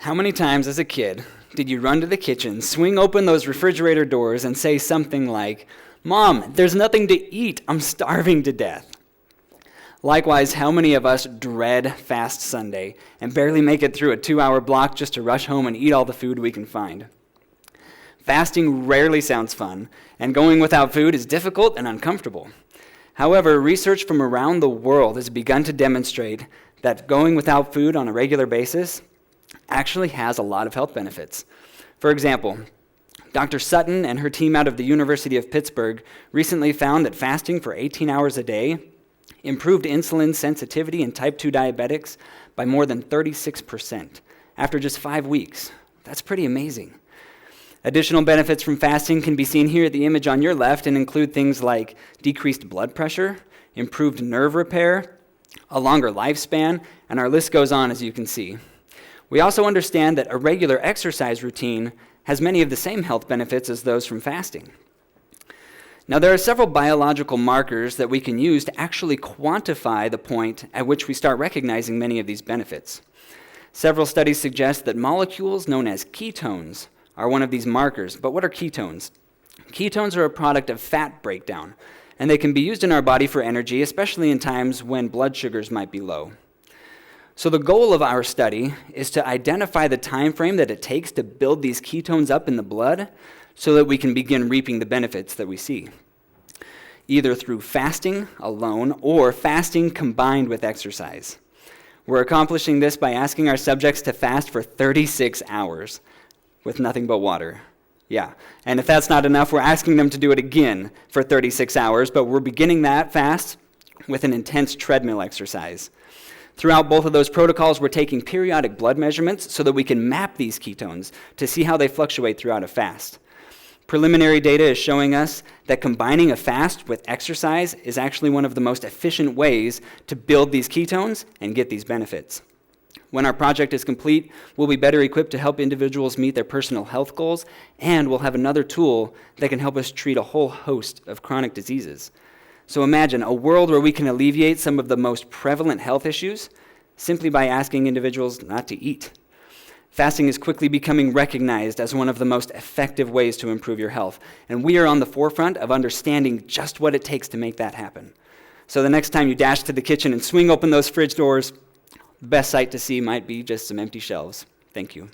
How many times as a kid did you run to the kitchen, swing open those refrigerator doors, and say something like, "Mom, there's nothing to eat. I'm starving to death"? Likewise, how many of us dread Fast Sunday and barely make it through a 2-hour block just to rush home and eat all the food we can find? Fasting rarely sounds fun, and going without food is difficult and uncomfortable. However, research from around the world has begun to demonstrate that going without food on a regular basis actually has a lot of health benefits. For example, Dr. Sutton and her team out of the University of Pittsburgh recently found that fasting for 18 hours a day improved insulin sensitivity in type 2 diabetics by more than 36% after just 5 weeks. That's pretty amazing. Additional benefits from fasting can be seen here at the image on your left and include things like decreased blood pressure, improved nerve repair, a longer lifespan, and our list goes on, as you can see. We also understand that a regular exercise routine has many of the same health benefits as those from fasting. Now, there are several biological markers that we can use to actually quantify the point at which we start recognizing many of these benefits. Several studies suggest that molecules known as ketones are one of these markers. But what are ketones? Ketones are a product of fat breakdown, and they can be used in our body for energy, especially in times when blood sugars might be low. So the goal of our study is to identify the time frame that it takes to build these ketones up in the blood so that we can begin reaping the benefits that we see, either through fasting alone or fasting combined with exercise. We're accomplishing this by asking our subjects to fast for 36 hours with nothing but water. Yeah, and if that's not enough, we're asking them to do it again for 36 hours, but we're beginning that fast with an intense treadmill exercise. Throughout both of those protocols, we're taking periodic blood measurements so that we can map these ketones to see how they fluctuate throughout a fast. Preliminary data is showing us that combining a fast with exercise is actually one of the most efficient ways to build these ketones and get these benefits. When our project is complete, we'll be better equipped to help individuals meet their personal health goals, and we'll have another tool that can help us treat a whole host of chronic diseases. So imagine a world where we can alleviate some of the most prevalent health issues simply by asking individuals not to eat. Fasting is quickly becoming recognized as one of the most effective ways to improve your health, and we are on the forefront of understanding just what it takes to make that happen. So the next time you dash to the kitchen and swing open those fridge doors, the best sight to see might be just some empty shelves. Thank you.